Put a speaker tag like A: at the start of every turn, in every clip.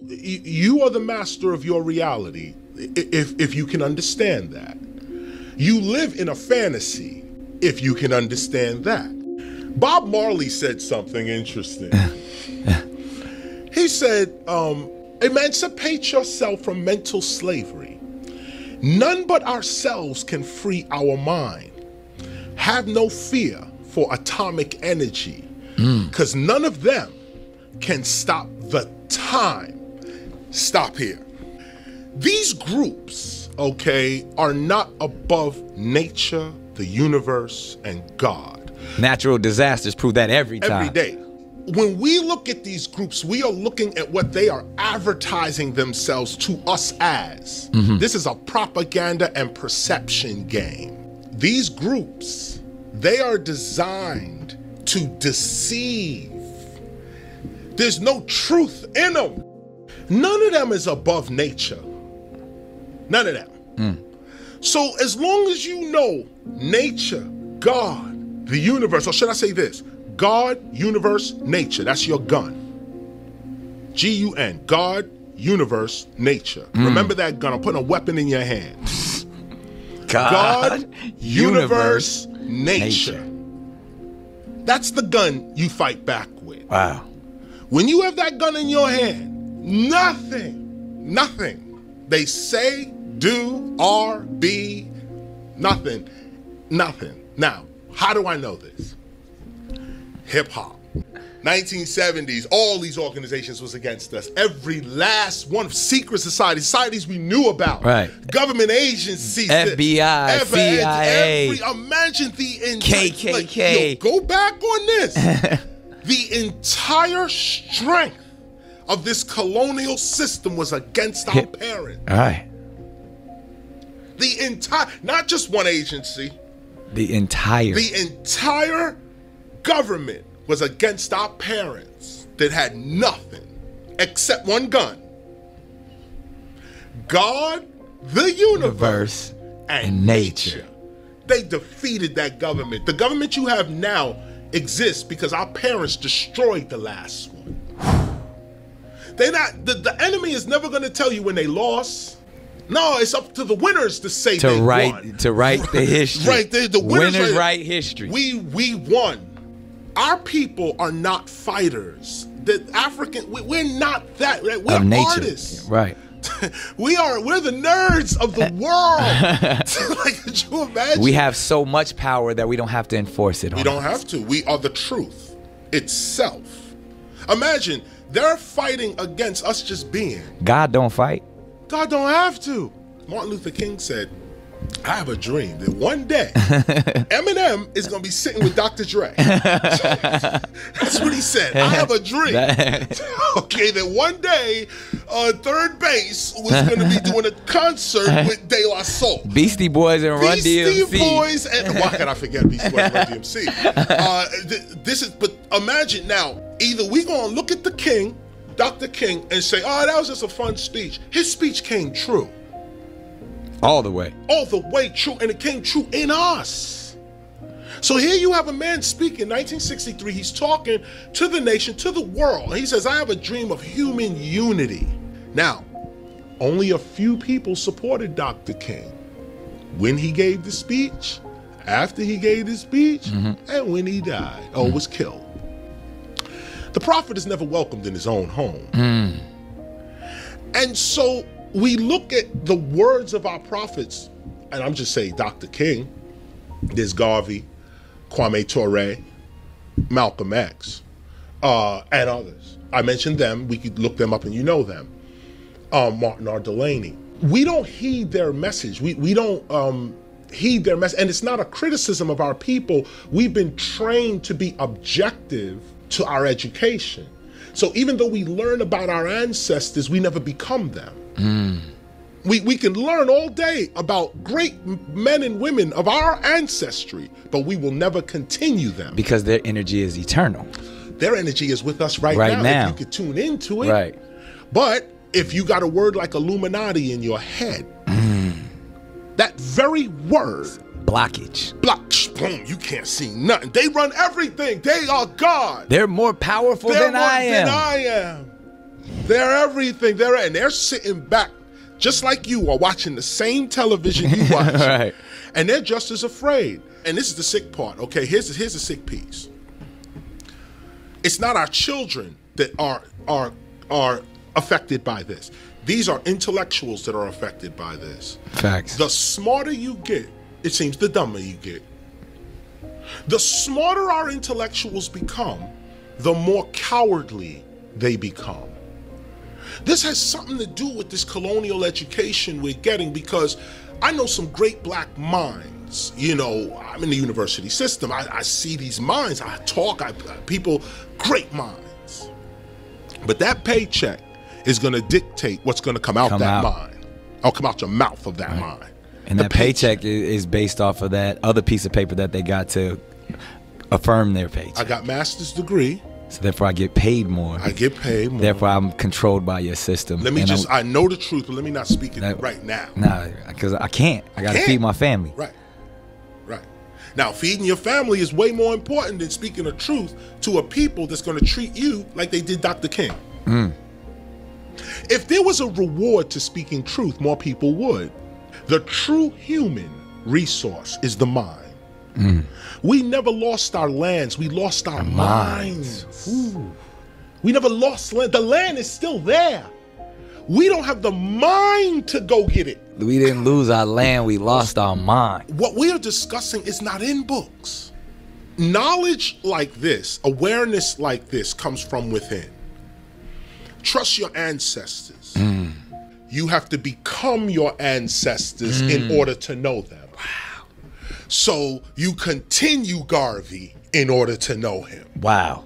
A: you are the master of your reality, if you can understand that. You live in a fantasy, if you can understand that. Bob Marley said something interesting. He said, emancipate yourself from mental slavery. None but ourselves can free our mind. Have no fear for atomic energy, because none of them can stop the time. Stop here. These groups, okay, are not above nature, the universe, and God.
B: Natural disasters prove that every time.
A: Every day. When we look at these groups, we are looking at what they are advertising themselves to us as. This is a propaganda and perception game. These groups, they are designed to deceive. There's no truth in them. None of them is above nature. None of them. So as long as you know nature, God, the universe, or should I say this? God, universe, nature. That's your gun. G.U.N. God, universe, nature. Remember that gun. I'm putting a weapon in your hand. God, universe, nature. That's the gun you fight back with.
B: Wow.
A: When you have that gun in your hand, nothing they say, do, are, be, nothing. Now, how do I know this? Hip hop. 1970s, all these organizations was against us. Every last one of secret societies we knew about.
B: Right.
A: Government agencies.
B: FBI, CIA.
A: Imagine the entire
B: KKK.
A: go back on this. The entire strength of this colonial system was against our parents.
B: All right.
A: The entire, not just one agency.
B: The entire government was against our parents that had nothing except one gun. God, the universe, and nature. They defeated that government. The government you have now exists because our parents destroyed the last one. The enemy is never going to tell you when they lost. No, it's up to the winners to say they won. To write the history.
A: Right, the winners
B: write history.
A: We won. Our people are not fighters. The African, we're not that. Right? We're artists.
B: Right.
A: We're the nerds of the world. Like, could you imagine?
B: We have so much power that we don't have to enforce it.
A: We don't have to. We are the truth itself. Imagine they're fighting against us just being.
B: God don't fight.
A: God don't have to. Martin Luther King said, I have a dream that one day Eminem is going to be sitting with Dr. Dre. That's what he said. I have a dream. Okay, that one day Third Base was going to be doing a concert with De La Soul.
B: Beastie Boys and Run DMC.
A: Beastie Boys and why can I forget Beastie Boys and Run DMC? But imagine now, either we going to look at the King, Dr. King, and say, oh, that was just a fun speech. His speech came true.
B: All the way.
A: All the way true, and it came true in us. So here you have a man speaking, 1963, he's talking to the nation, to the world. He says, I have a dream of human unity. Now, only a few people supported Dr. King. When he gave the speech, after he gave the speech, and when he died, was killed. The prophet is never welcomed in his own home. And so we look at the words of our prophets, and I'm just saying Dr. King, there's Garvey, Kwame Ture, Malcolm X, and others. I mentioned them, we could look them up and you know them. Martin R. Delaney. We don't heed their message. We don't heed their message, and it's not a criticism of our people. We've been trained to be objective to our education. So even though we learn about our ancestors, we never become them. We can learn all day about great men and women of our ancestry, but we will never continue them.
B: Because their energy is eternal.
A: Their energy is with us right now. If you could tune into it.
B: Right.
A: But if you got a word like Illuminati in your head, that very word.
B: Blockage.
A: Boom, you can't see nothing. They run everything. They are God.
B: They're more powerful than I am.
A: They're everything. They're sitting back just like you are watching the same television you watch.
C: Right.
A: And they're just as afraid. And this is the sick part. Okay, here's the sick piece. It's not our children that are affected by this. These are intellectuals that are affected by this.
C: Facts.
A: The smarter you get, it seems the dumber you get. The smarter our intellectuals become, the more cowardly they become. This has something to do with this colonial education we're getting, because I know some great black minds. You know, I'm in the university system. I see these minds. I talk. People, great minds. But that paycheck is going to dictate what's going to come out that mind. Or come out your mouth of that mind.
C: And that paycheck is based off of that other piece of paper that they got to affirm their paycheck.
A: I got master's degree.
C: So therefore I get paid more.
A: I get paid more.
C: Therefore I'm controlled by your system.
A: Let me I know the truth, but let me not speak it right now.
C: Nah, because I can't. I got to feed my family.
A: Right. Now, feeding your family is way more important than speaking the truth to a people that's going to treat you like they did Dr. King. If there was a reward to speaking truth, more people would. The true human resource is the mind. We never lost our lands. We lost our minds. We never lost land. The land is still there. We don't have the mind to go get it.
C: We didn't lose our land. We lost our mind.
A: What we are discussing is not in books. Knowledge like this, awareness like this, comes from within. Trust your ancestors. You have to become your ancestors in order to know them.
C: Wow.
A: So you continue Garvey in order to know him.
C: Wow.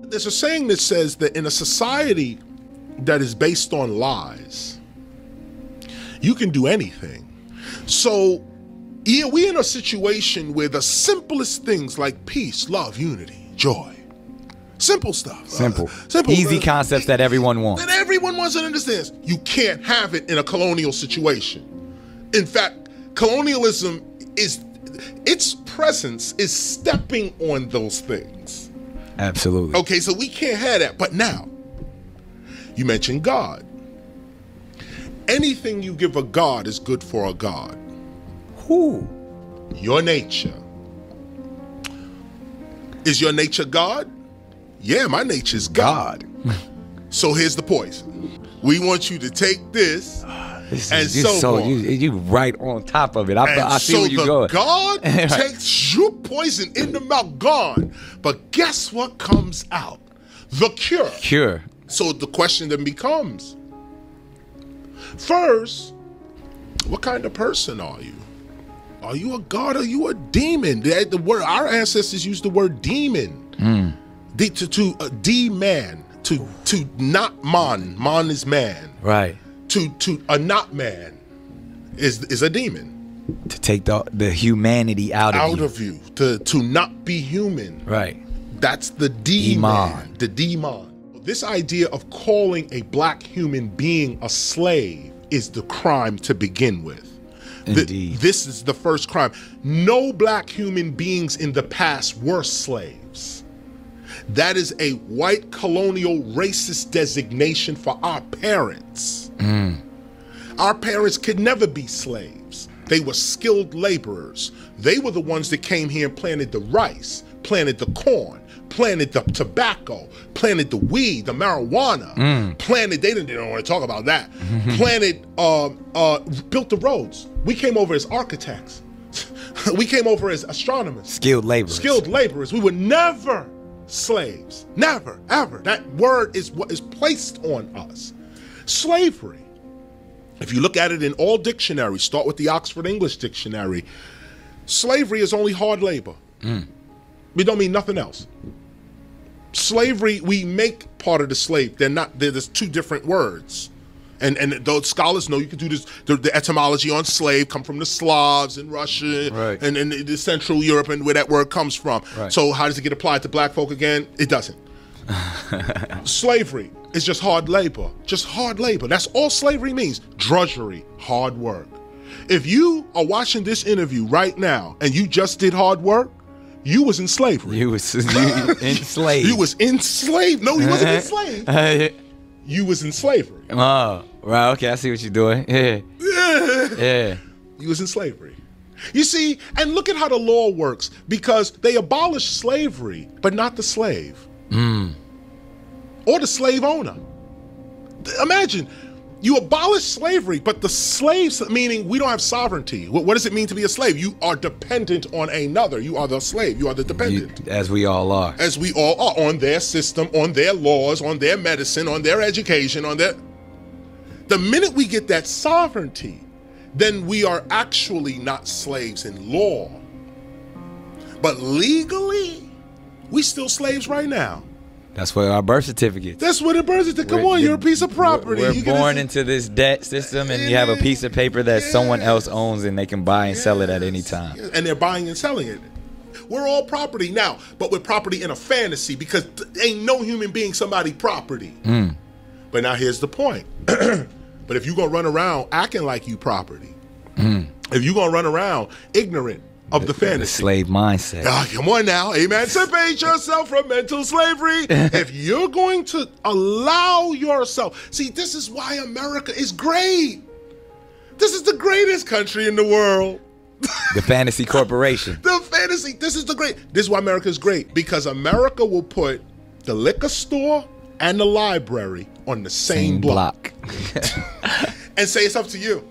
A: There's a saying that says that in a society that is based on lies, you can do anything. So yeah, we're in a situation where the simplest things like peace, love, unity, joy, simple stuff.
C: Simple. Easy concepts that everyone wants.
A: That everyone wants and understands. You can't have it in a colonial situation. In fact, colonialism its presence is stepping on those things.
C: Absolutely.
A: Okay, so we can't have that. But now, you mentioned God. Anything you give a God is good for a God.
C: Who?
A: Your nature. Is your nature God? Yeah, my nature is God. So here's the poison. We want you to take this and so
C: you right on top of it. I see where you're going.
A: God takes your poison in the mouth, gone. But guess what comes out? The cure.
C: Cure.
A: So the question then becomes, first, what kind of person are you? Are you a god or are you a demon? The word, our ancestors used the word demon. D-man, to not man. Man is man.
C: Right.
A: To a not man is a demon.
C: To take the humanity out of you.
A: To not be human.
C: Right.
A: That's the demon. The demon. This idea of calling a black human being a slave is the crime to begin with.
C: Indeed.
A: This is the first crime. No black human beings in the past were slaves. That is a white colonial racist designation for our parents. Our parents could never be slaves. They were skilled laborers. They were the ones that came here and planted the rice, planted the corn, planted the tobacco, planted the weed, the marijuana, planted, they didn't want to talk about that, planted, built the roads. We came over as architects. We came over as astronomers.
C: Skilled laborers.
A: Skilled laborers. We were never slaves. Never, ever. That word is what is placed on us. Slavery. If you look at it in all dictionaries, start with the Oxford English Dictionary, slavery is only hard labor. We don't mean nothing else. Slavery, we make part of the slave. There's two different words. And those scholars know you can do this. The etymology on slave come from the Slavs in Russia,
C: right,
A: and the Central Europe, and where that word comes from.
C: Right.
A: So how does it get applied to black folk again? It doesn't. Slavery is just hard labor. Just hard labor. That's all slavery means. Drudgery, hard work. If you are watching this interview right now and you just did hard work, you was in slavery.
C: You enslaved.
A: You was enslaved. No, you wasn't enslaved. you was in slavery.
C: Oh, right. Okay, I see what you're doing. Yeah. Yeah.
A: You was in slavery. You see, and look at how the law works, because they abolished slavery, but not the slave. Or the slave owner. Imagine, you abolish slavery, but the slaves, meaning we don't have sovereignty. What does it mean to be a slave? You are dependent on another. You are the slave. You are the dependent.
C: As we all are.
A: As we all are, on their system, on their laws, on their medicine, on their education, on their... The minute we get that sovereignty, then we are actually not slaves in law. But legally, we still slaves right now.
C: That's what our birth certificate.
A: That's what a birth certificate. Come on, you're a piece of property.
C: We're born into this debt system, and you have a piece of paper that someone else owns, and they can buy and sell it at any time.
A: And they're buying and selling it. We're all property now, but we're property in a fantasy, because ain't no human being somebody property. But now here's the point. But if you're going to run around acting like you property, if you're going to run around ignorant of the fantasy.
C: The slave mindset.
A: Come on now, emancipate yourself from mental slavery. If you're going to allow yourself, see, this is why America is great. This is the greatest country in the world.
C: The fantasy corporation.
A: The fantasy, this is why America is great, because America will put the liquor store and the library on the same block. And say it's up to you.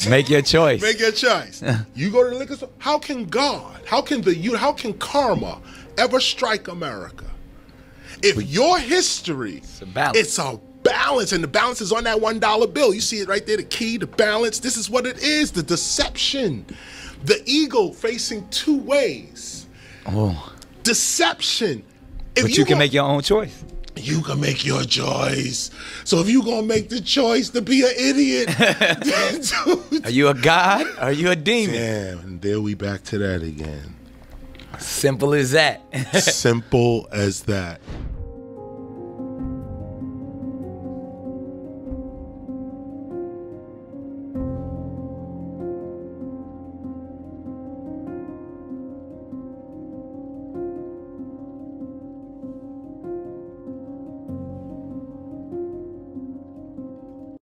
C: Make your choice.
A: Make your choice. You go to the liquor store. How can God, how can karma ever strike America? If your history, it's a balance, and the balance is on that $1 bill. You see it right there, the key, the balance. This is what it is, the deception. The ego facing two ways. Oh. Deception.
C: But you can make your own choice.
A: You can make your choice. So if you're going to make the choice to be an idiot.
C: Are you a god? Are you a demon?
A: Damn, and there we back to that again.
C: Simple as that.
A: Simple as that.